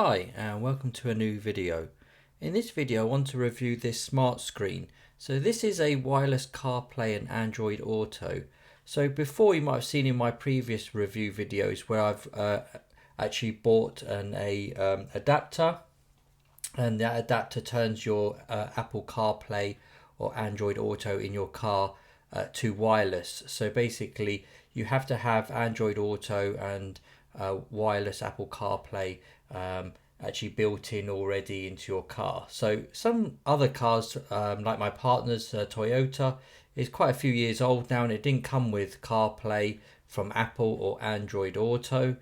Hi and welcome to a new video. In this video I want to review this SmartScreen. So this is a wireless CarPlay and Android Auto. So before, you might have seen in my previous review videos where I've actually bought an adapter, and that adapter turns your Apple CarPlay or Android Auto in your car to wireless. So basically you have to have Android Auto and wireless Apple CarPlay actually built in already into your car. So some other cars, like my partner's Toyota, is quite a few years old now, and it didn't come with CarPlay from Apple or Android Auto.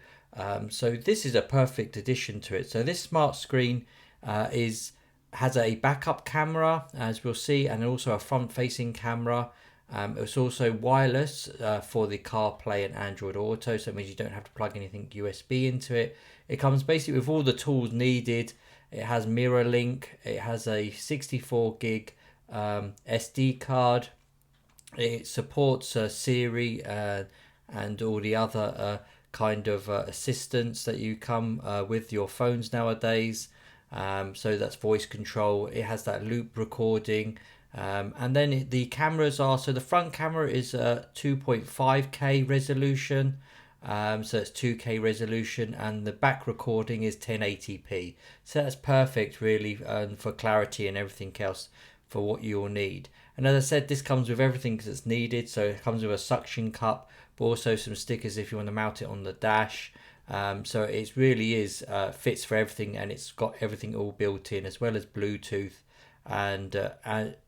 So this is a perfect addition to it. So this SmartScreen has a backup camera, as we'll see, and also a front-facing camera. It's also wireless for the CarPlay and Android Auto, so it means you don't have to plug anything USB into it. It comes basically with all the tools needed. It has mirror link. It has a 64 gig SD card. It supports Siri and all the other kind of assistants that you come with your phones nowadays. So that's voice control. It has that loop recording. And then the cameras are, so the front camera is 2.5K resolution, so it's 2K resolution, and the back recording is 1080p. So that's perfect really for clarity and everything else for what you'll need. And as I said, this comes with everything that's needed. So it comes with a suction cup, but also some stickers if you want to mount it on the dash. So it really is fits for everything, and it's got everything all built in, as well as Bluetooth and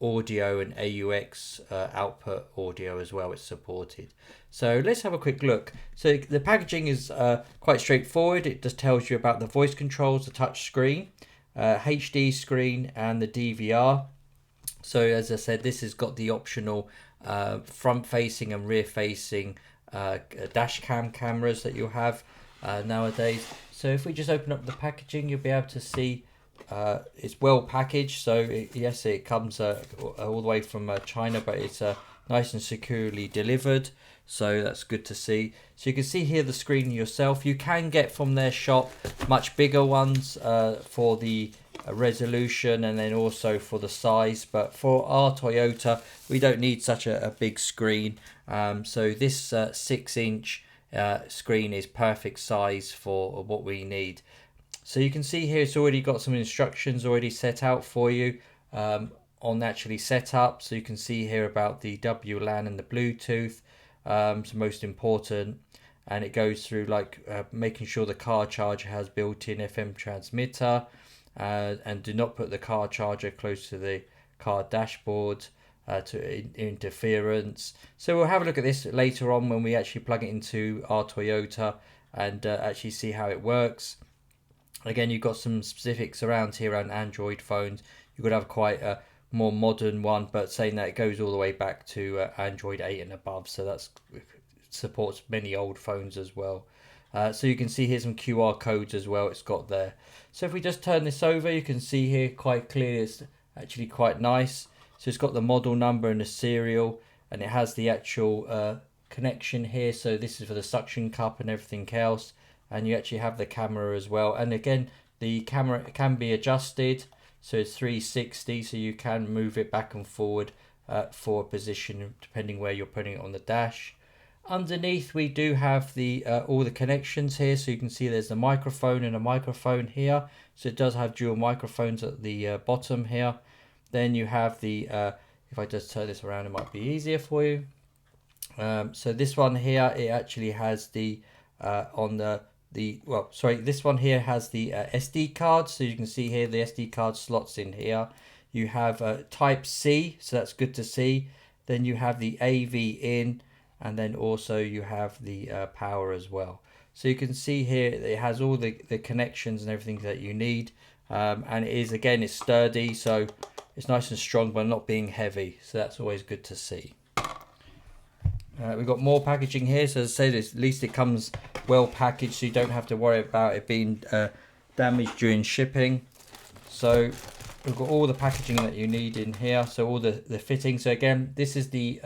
audio and AUX output audio as well. It's supported. So let's have a quick look. So the packaging is quite straightforward. It just tells you about the voice controls, the touch screen, HD screen, and the DVR. So as I said, this has got the optional front facing and rear facing dash cam cameras that you'll have nowadays. So if we just open up the packaging, you'll be able to see it's well packaged. So yes, it comes all the way from China, but it's nice and securely delivered. So that's good to see. So you can see here the screen yourself. You can get from their shop much bigger ones for the resolution and then also for the size. But for our Toyota, we don't need such a big screen. So this 6-inch screen is perfect size for what we need. So you can see here it's already got some instructions already set out for you on actually setup. So you can see here about the WLAN and the Bluetooth, so most important, and it goes through like making sure the car charger has built-in FM transmitter, and do not put the car charger close to the car dashboard to interference. So we'll have a look at this later on when we actually plug it into our Toyota and actually see how it works. Again, you've got some specifics around here around Android phones. You could have quite a more modern one, but saying that it goes all the way back to Android 8 and above. So that supports many old phones as well. So you can see here some QR codes as well it's got there. So if we just turn this over, you can see here quite clearly it's actually quite nice. So it's got the model number and the serial, and it has the actual connection here. So this is for the suction cup and everything else. And you actually have the camera as well. And again, the camera can be adjusted. So it's 360, so you can move it back and forward for a position depending where you're putting it on the dash. Underneath, we do have the all the connections here. So you can see there's a microphone and a microphone here. So it does have dual microphones at the bottom here. Then you have the, if I just turn this around, it might be easier for you. So this one here, it actually has the, this one here has the SD card. So you can see here the SD card slots in here. You have type C, so that's good to see. Then you have the AV in, and then also you have the power as well. So you can see here it has all the connections and everything that you need. And it is, again, it's sturdy, so it's nice and strong but not being heavy. So that's always good to see. We've got more packaging here, so as I said, at least it comes well packaged, so you don't have to worry about it being damaged during shipping. So we've got all the packaging that you need in here, so all the fittings. So again, this is the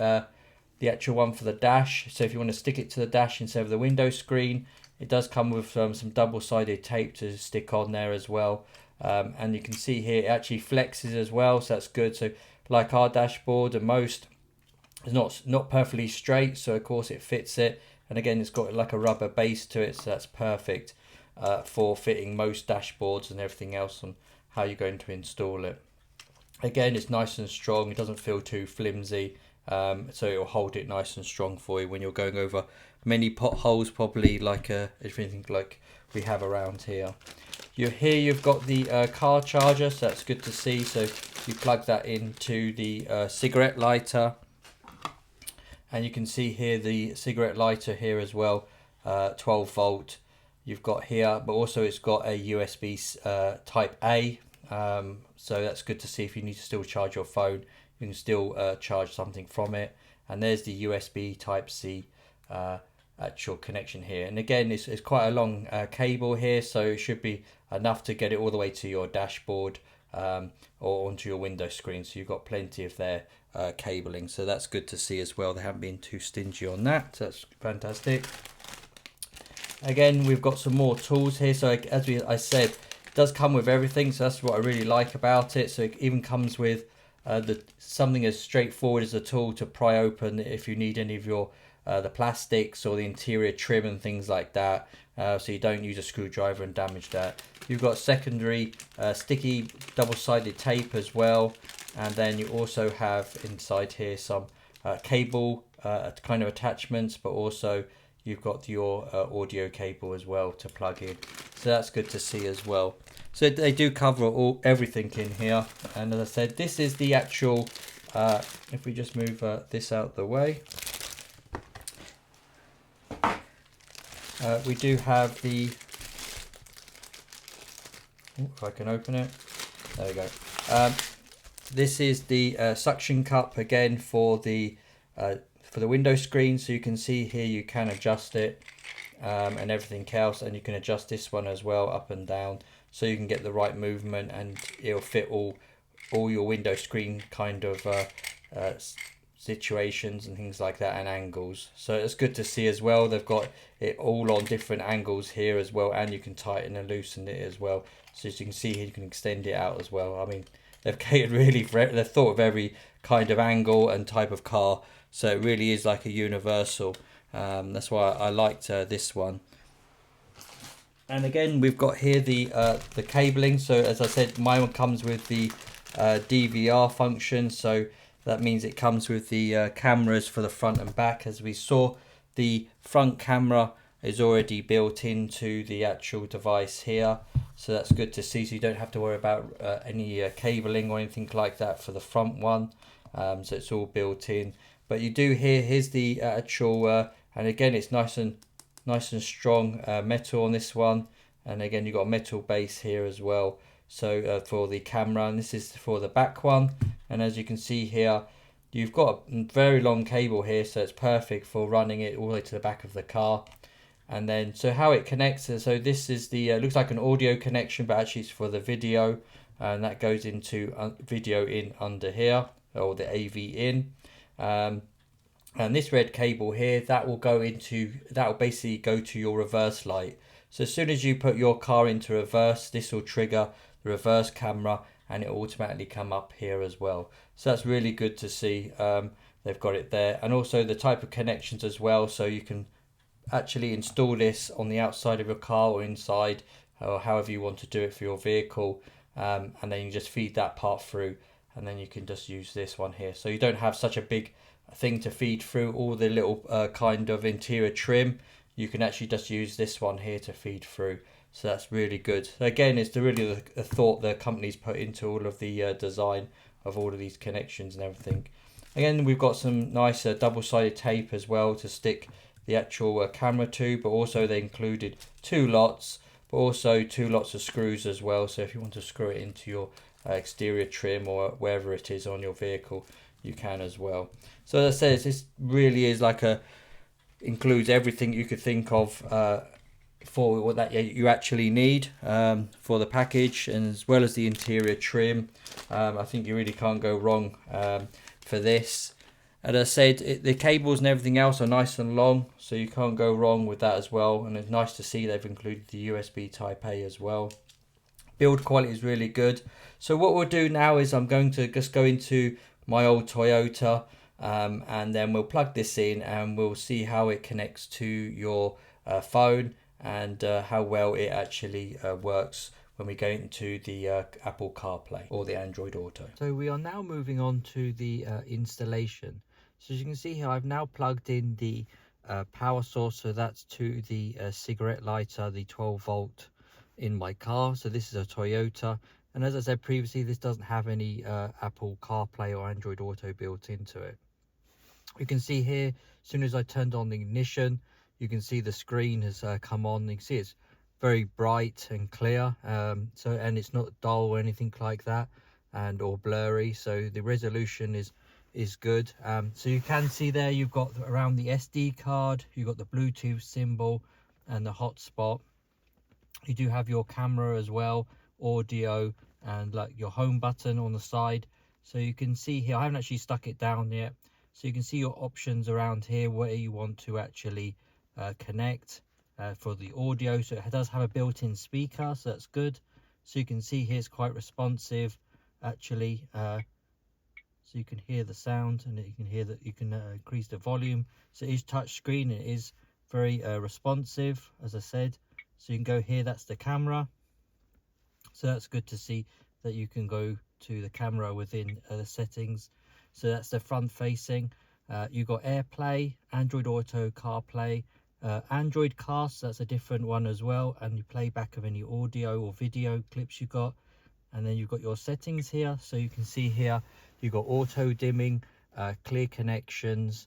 the actual one for the dash. So if you want to stick it to the dash instead of the window screen, it does come with some double-sided tape to stick on there as well. And you can see here it actually flexes as well, so that's good. So like our dashboard and most, it's not perfectly straight, so of course it fits it. And again, it's got like a rubber base to it, so that's perfect for fitting most dashboards and everything else on how you're going to install it. Again, it's nice and strong, it doesn't feel too flimsy, so it will hold it nice and strong for you when you're going over many potholes, probably like everything like we have around here. Here you've got the car charger, so that's good to see. So you plug that into the cigarette lighter, and you can see here the cigarette lighter here as well, 12 volt you've got here, but also it's got a USB type A, so that's good to see. If you need to still charge your phone, you can still charge something from it. And there's the USB type C actual connection here, and again it's quite a long cable here, so it should be enough to get it all the way to your dashboard or onto your window screen, so you've got plenty of their cabling, so that's good to see as well. They haven't been too stingy on that, so that's fantastic. Again, we've got some more tools here, so as I said, it does come with everything, so that's what I really like about it. So it even comes with something as straightforward as a tool to pry open if you need any of your the plastics or the interior trim and things like that, so you don't use a screwdriver and damage that. You've got secondary sticky double-sided tape as well, and then you also have inside here some cable kind of attachments, but also you've got your audio cable as well to plug in, so that's good to see as well. So they do cover everything in here, and as I said, this is the actual if we just move this out the way, we do have the, if I can open it, there we go. This is the suction cup again for the window screen, so you can see here you can adjust it and everything else, and you can adjust this one as well up and down, so you can get the right movement, and it'll fit all your window screen kind of situations and things like that, and angles. So it's good to see as well. They've got it all on different angles here as well, and you can tighten and loosen it as well. So as you can see here, you can extend it out as well. I mean, they've catered really for they've thought of every kind of angle and type of car, so it really is like a universal. That's why I liked this one. And again, we've got here the cabling. So as I said, my one comes with the DVR function, so that means it comes with the cameras for the front and back. As we saw, the front camera is already built into the actual device here, so that's good to see. So you don't have to worry about any cabling or anything like that for the front one. So it's all built in. But you do here's the actual, and again it's nice and strong metal on this one. And again, you've got a metal base here as well. So for the camera, and this is for the back one. And as you can see here, you've got a very long cable here, so it's perfect for running it all the way to the back of the car. And then, so how it connects, so this is the, looks like an audio connection, but actually it's for the video, and that goes into video in under here, or the AV in. And this red cable here, that will basically go to your reverse light. So as soon as you put your car into reverse, this will trigger the reverse camera, and it will automatically come up here as well. So that's really good to see. They've got it there, and also the type of connections as well, so you can actually install this on the outside of your car or inside, or however you want to do it for your vehicle, and then you just feed that part through, and then you can just use this one here, so you don't have such a big thing to feed through all the little kind of interior trim. You can actually just use this one here to feed through, so that's really good. So again, it's really the thought the company's put into all of the design of all of these connections and everything. Again, we've got some nice double-sided tape as well to stick the actual camera to, but also they included 2 lots, but also 2 lots of screws as well. So if you want to screw it into your exterior trim or wherever it is on your vehicle, you can as well. So as I said, this really is like includes everything you could think of for what that you actually need for the package, and as well as the interior trim. I think you really can't go wrong for this. As I said, the cables and everything else are nice and long, so you can't go wrong with that as well. And it's nice to see they've included the USB Type A as well. Build quality is really good. So what we'll do now is I'm going to just go into my old Toyota, and then we'll plug this in and we'll see how it connects to your phone, and how well it actually works when we go into the Apple CarPlay or the Android Auto. So we are now moving on to the installation. So as you can see here, I've now plugged in the power source, so that's to the cigarette lighter, the 12-volt in my car. So this is a Toyota, and as I said previously, this doesn't have any Apple CarPlay or Android Auto built into it. You can see here, as soon as I turned on the ignition, you can see the screen has come on. You can see it's very bright and clear, and it's not dull or anything like that, and or blurry. So the resolution is good. So you can see there you've got around the SD card, you've got the Bluetooth symbol and the hotspot. You do have your camera as well, audio, and like your home button on the side. So you can see here, I haven't actually stuck it down yet, so you can see your options around here where you want to actually connect for the audio. So it does have a built-in speaker, so that's good. So you can see here it's quite responsive actually, so you can hear the sound, and you can hear that you can increase the volume. So it is touch screen, it is very responsive, as I said. So you can go here, that's the camera, so that's good to see that you can go to the camera within the settings. So that's the front facing. You've got AirPlay, Android Auto, CarPlay, Android Cast, that's a different one as well, and you playback of any audio or video clips you got. And then you've got your settings here, so you can see here you've got auto dimming, clear connections,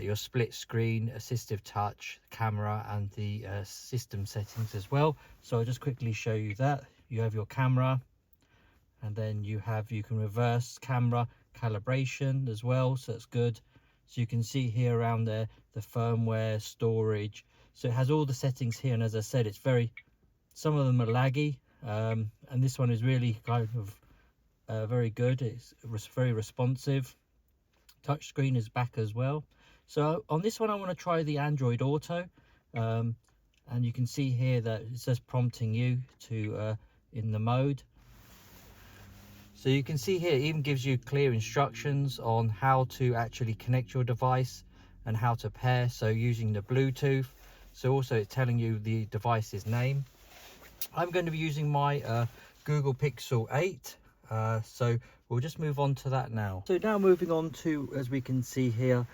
your split screen, assistive touch, camera, and the system settings as well. So I'll just quickly show you that. You have your camera, and then you can reverse camera calibration as well, so that's good. So you can see here around there the firmware, storage, so it has all the settings here. And as I said, it's some of them are laggy, and this one is really kind of very good. It's very responsive. Touchscreen is back as well. So on this one I want to try the Android Auto, and you can see here that it says prompting you to in the mode. So you can see here it even gives you clear instructions on how to actually connect your device and how to pair, so using the Bluetooth. So also it's telling you the device's name. I'm going to be using my Google Pixel 8, so we'll just move on to that now. So now moving on to, as we can see here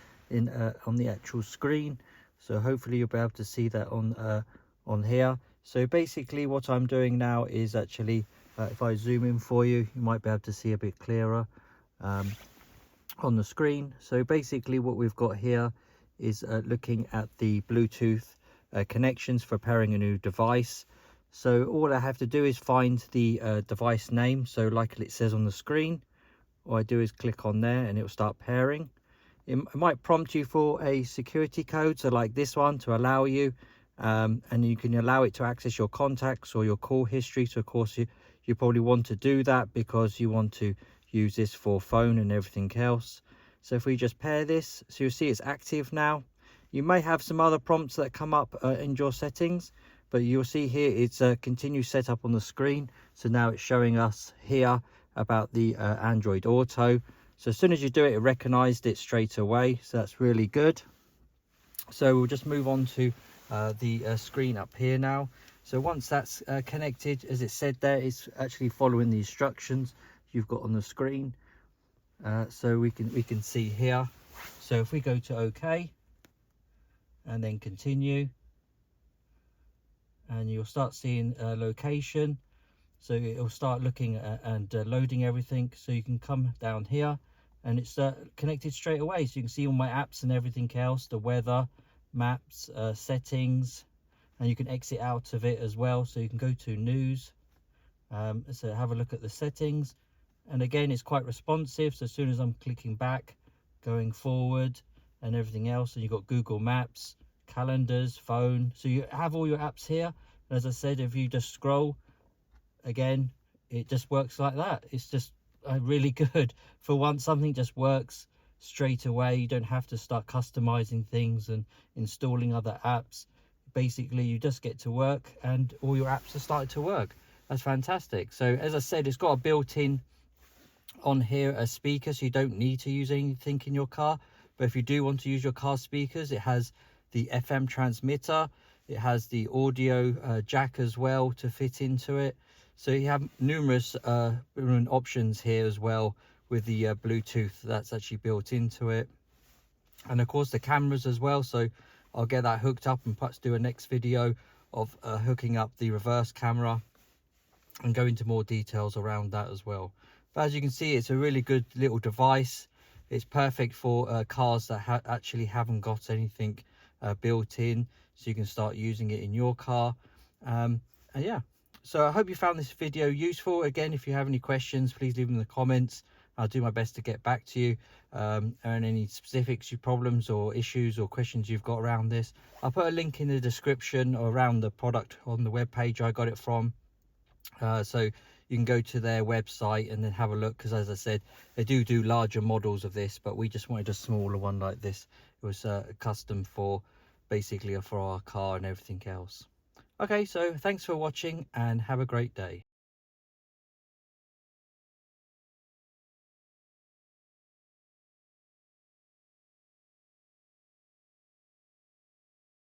on the actual screen, so hopefully you'll be able to see that on here. So basically what I'm doing now is actually, if I zoom in for you, you might be able to see a bit clearer on the screen. So basically what we've got here is looking at the Bluetooth connections for pairing a new device. So all I have to do is find the device name, so like it says on the screen. All I do is click on there and it will start pairing. It might prompt you for a security code, so like this one, to allow you, and you can allow it to access your contacts or your call history. So of course you probably want to do that because you want to use this for phone and everything else. So if we just pair this, so you'll see it's active now. You may have some other prompts that come up in your settings, but you'll see here it's a continue setup on the screen. So now it's showing us here about the Android Auto. So as soon as you do it, it recognized it straight away, so that's really good. So we'll just move on to the screen up here now. So once that's connected, as it said there, it's actually following the instructions you've got on the screen. So we can see here. So if we go to OK and then continue, and you'll start seeing location. So it'll start looking at and loading everything. So you can come down here and it's connected straight away. So you can see all my apps and everything else, the weather, maps, settings, and you can exit out of it as well. So you can go to news. So have a look at the settings. And again, it's quite responsive. So as soon as I'm clicking back, going forward and everything else, and you've got Google Maps, calendars, phone. So you have all your apps here. And as I said, if you just scroll, again, it just works like that. It's just really good. For once, something just works straight away. You don't have to start customizing things and installing other apps. Basically, you just get to work and all your apps are starting to work. That's fantastic. So as I said, it's got a built-in on here a speaker, so you don't need to use anything in your car. But if you do want to use your car speakers, it has the FM transmitter, it has the audio jack as well to fit into it. So you have numerous options here as well, with the Bluetooth that's actually built into it, and of course the cameras as well. So I'll get that hooked up and perhaps do a next video of hooking up the reverse camera and go into more details around that as well. But as you can see, it's a really good little device. It's perfect for cars that actually haven't got anything built in, so you can start using it in your car. And yeah, so I hope you found this video useful. Again, if you have any questions, please leave them in the comments. I'll do my best to get back to you, and any specifics, problems or issues or questions you've got around this. I'll put a link in the description around the product on the web page I got it from, so you can go to their website and then have a look, because as I said, they do larger models of this, but we just wanted a smaller one like this. It was custom for basically for our car and everything else. Okay, so thanks for watching and have a great day.